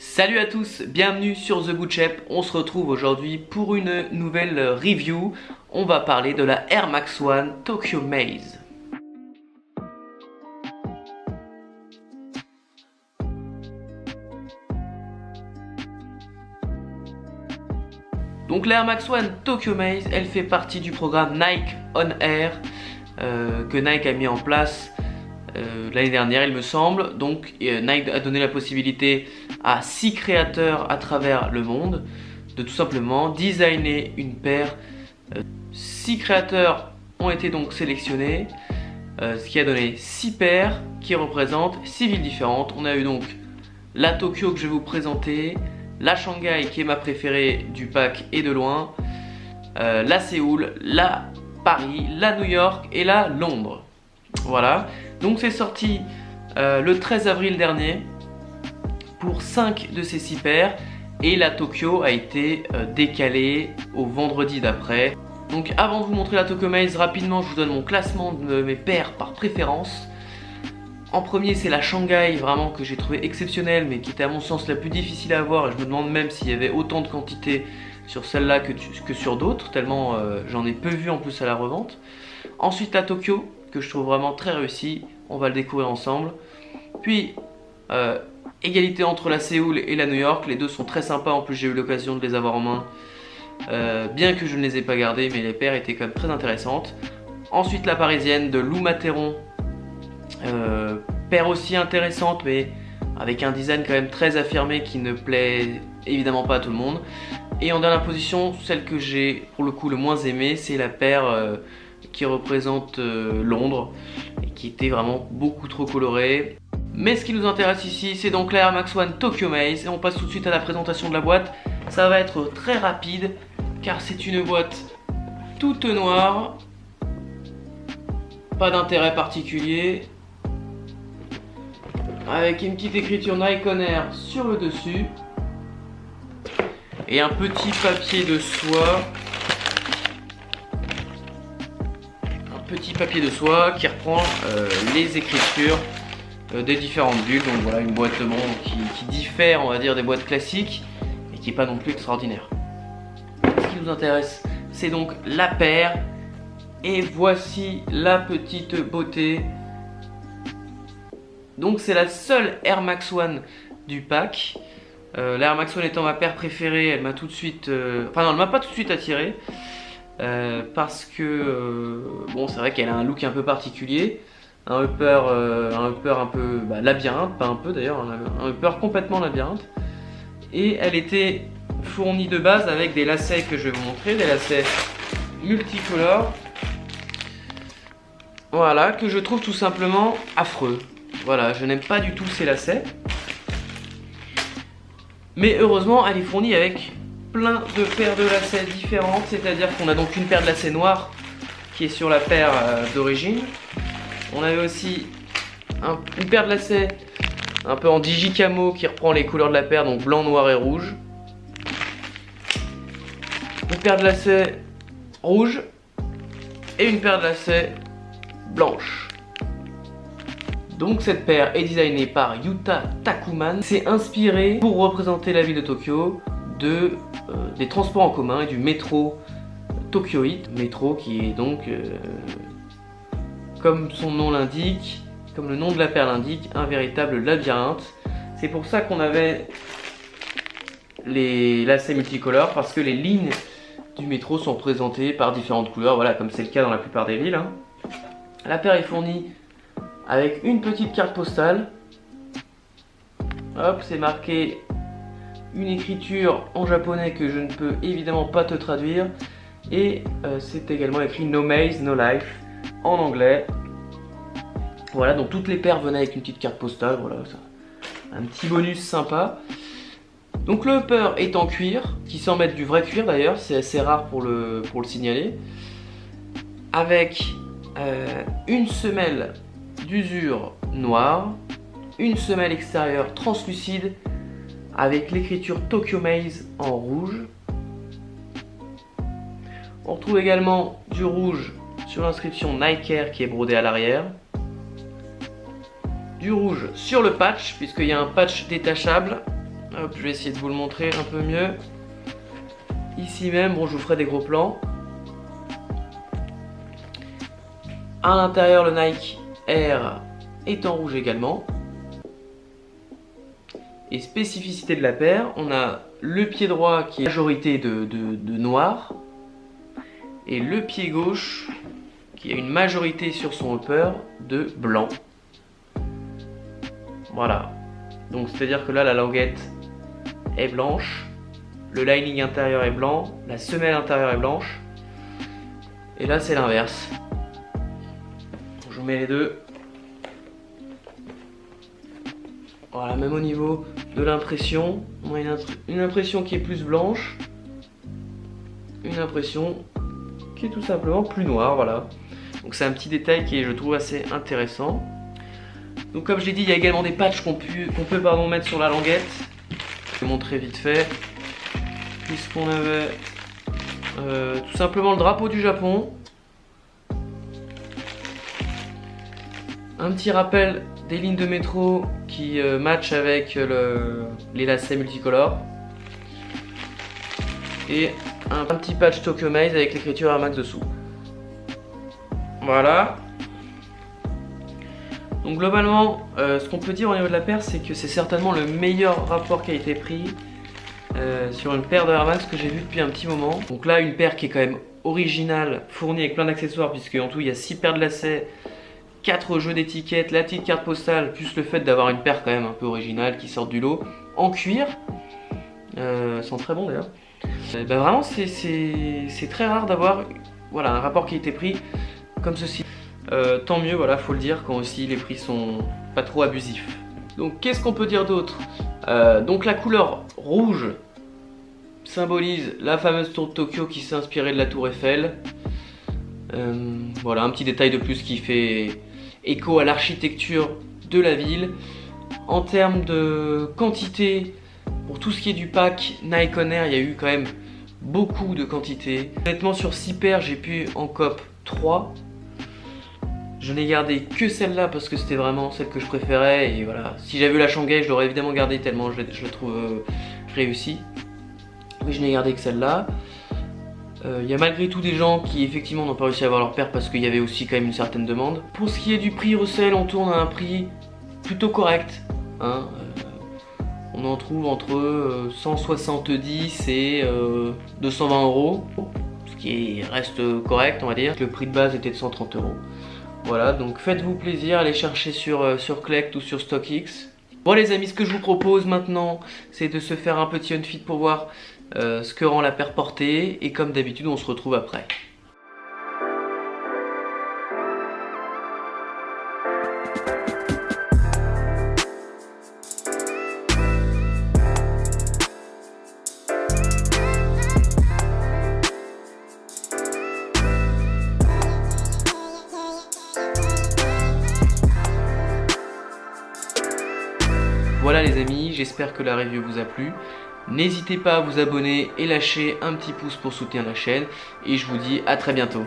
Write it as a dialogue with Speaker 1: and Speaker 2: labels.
Speaker 1: Salut à tous, bienvenue sur The Good Shape. On se retrouve aujourd'hui pour une nouvelle review. On va parler de la Air Max One Tokyo Maze. Donc la Air Max One Tokyo Maze, elle fait partie du programme Nike On Air que Nike a mis en place l'année dernière il me semble. Donc Nike a donné la possibilité à 6 créateurs à travers le monde de tout simplement designer une paire. 6 créateurs ont été donc sélectionnés, ce qui a donné 6 paires qui représentent 6 villes différentes. On a eu donc la Tokyo que je vais vous présenter, la Shanghai qui est ma préférée du pack et de loin, la Séoul, la Paris, la New York et la Londres. Voilà, donc c'est sorti le 13 avril dernier pour 5 de ces 6 paires et la Tokyo a été décalée au vendredi d'après. Donc avant de vous montrer la Tokyo Maze, rapidement je vous donne mon classement de mes paires par préférence. En premier c'est la Shanghai, vraiment que j'ai trouvé exceptionnelle mais qui était à mon sens la plus difficile à avoir, et je me demande même s'il y avait autant de quantité sur celle-là que sur d'autres, tellement j'en ai peu vu en plus à la revente. Ensuite la Tokyo, que je trouve vraiment très réussie, on va le découvrir ensemble. Puis égalité entre la Séoul et la New York, les deux sont très sympas, en plus j'ai eu l'occasion de les avoir en main, bien que je ne les ai pas gardées, mais les paires étaient quand même très intéressantes. Ensuite la parisienne de Lou Materon, paire aussi intéressante mais avec un design quand même très affirmé qui ne plaît évidemment pas à tout le monde. Et en dernière position, celle que j'ai pour le coup le moins aimée, c'est la paire qui représente Londres et qui était vraiment beaucoup trop colorée. Mais ce qui nous intéresse ici, c'est donc la Air Max One Tokyo Maze et on passe tout de suite à la présentation de la boîte. Ça va être très rapide car c'est une boîte toute noire, pas d'intérêt particulier, avec une petite écriture Nike On Air sur le dessus et un petit papier de soie. Petit papier de soie qui reprend les écritures des différentes bulles. Donc voilà, une boîte qui diffère, on va dire, des boîtes classiques et qui n'est pas non plus extraordinaire. Ce qui nous intéresse, c'est donc la paire, et voici la petite beauté. Donc c'est la seule Air Max One du pack. La Air Max One étant ma paire préférée, elle m'a tout de suite enfin non, elle m'a pas tout de suite attiré. Parce que bon, c'est vrai qu'elle a un look un peu particulier, un upper un peu labyrinthe, pas un peu d'ailleurs, un upper complètement labyrinthe, et elle était fournie de base avec des lacets que je vais vous montrer, des lacets multicolores, voilà, que je trouve tout simplement affreux. Voilà, je n'aime pas du tout ces lacets, mais heureusement elle est fournie avec plein de paires de lacets différentes, c'est-à-dire qu'on a donc une paire de lacets noirs qui est sur la paire d'origine. On avait aussi une paire de lacets un peu en digicamo qui reprend les couleurs de la paire, donc blanc, noir et rouge. Une paire de lacets rouge et une paire de lacets blanche. Donc cette paire est designée par Yuta Takuman. C'est inspiré pour représenter la ville de Tokyo des transports en commun et du métro Tokyoite, métro qui est donc, comme son nom l'indique, comme le nom de la paire l'indique, un véritable labyrinthe. C'est pour ça qu'on avait les lacets multicolores, parce que les lignes du métro sont représentées par différentes couleurs, voilà, comme c'est le cas dans la plupart des villes. La paire est fournie avec une petite carte postale. Hop, c'est marqué une écriture en japonais que je ne peux évidemment pas te traduire, et c'est également écrit No Maze, No Life en anglais. Voilà, donc toutes les paires venaient avec une petite carte postale, voilà, ça, un petit bonus sympa. Donc le upper est en cuir, qui semble être du vrai cuir d'ailleurs, c'est assez rare pour le signaler, avec une semelle d'usure noire, une semelle extérieure translucide avec l'écriture Tokyo Maze en rouge. On retrouve également du rouge sur l'inscription Nike Air qui est brodée à l'arrière. Du rouge sur le patch, puisqu'il y a un patch détachable Hop, je vais essayer de vous le montrer un peu mieux. Ici même, bon, je vous ferai des gros plans. À l'intérieur, le Nike Air est en rouge également. Et spécificité de la paire, on a le pied droit qui est majorité de noir. Et le pied gauche qui a une majorité sur son upper de blanc. Voilà. Donc c'est à dire que là la languette est blanche. Le lining intérieur est blanc. La semelle intérieure est blanche. Et là c'est l'inverse. Je vous mets les deux. Voilà, même au niveau de l'impression, on a une impression qui est plus blanche, une impression qui est tout simplement plus noire, voilà. Donc c'est un petit détail qui est, je trouve, assez intéressant. Donc comme je l'ai dit, il y a également des patchs qu'on peut mettre sur la languette. Je vais montrer vite fait. Puisqu'on avait tout simplement le drapeau du Japon. Un petit rappel des lignes de métro qui matchent avec les lacets multicolores. Et un petit patch Tokyo Maze avec l'écriture Air Max dessous. Voilà. Donc globalement, ce qu'on peut dire au niveau de la paire, c'est que c'est certainement le meilleur rapport qualité-prix sur une paire de Air Max que j'ai vu depuis un petit moment. Donc là, une paire qui est quand même originale, fournie avec plein d'accessoires, puisque en tout il y a 6 paires de lacets, 4 jeux d'étiquettes, la petite carte postale, plus le fait d'avoir une paire quand même un peu originale qui sort du lot, en cuir. Sont très bons d'ailleurs. Bah vraiment c'est très rare d'avoir voilà, un rapport qualité-prix comme ceci. Tant mieux, voilà, faut le dire, quand aussi les prix sont pas trop abusifs. Donc qu'est-ce qu'on peut dire d'autre? Donc la couleur rouge symbolise la fameuse tour de Tokyo qui s'est inspirée de la tour Eiffel. Voilà, un petit détail de plus qui fait écho à l'architecture de la ville. En termes de quantité, pour tout ce qui est du pack Nike On Air, il y a eu quand même beaucoup de quantité. Honnêtement, sur 6 paires, j'ai pu en cop 3. Je n'ai gardé que celle-là parce que c'était vraiment celle que je préférais. Et voilà, si j'avais eu la Shanghai, je l'aurais évidemment gardée tellement je la trouve réussie. Mais je n'ai gardé que celle-là. Il y a malgré tout des gens qui effectivement n'ont pas réussi à avoir leur paire parce qu'il y avait aussi quand même une certaine demande. Pour ce qui est du prix resell, on tourne à un prix plutôt correct. Hein. On en trouve entre 170 et 220 €, ce qui reste correct on va dire. Le prix de base était de 130 €. Voilà, donc faites-vous plaisir, allez chercher sur Collect ou sur StockX. Bon les amis, ce que je vous propose maintenant, c'est de se faire un petit unfit pour voir ce que rend la paire portée. Et comme d'habitude, on se retrouve après. Voilà les amis, j'espère que la review vous a plu. N'hésitez pas à vous abonner et lâcher un petit pouce pour soutenir la chaîne. Et je vous dis à très bientôt.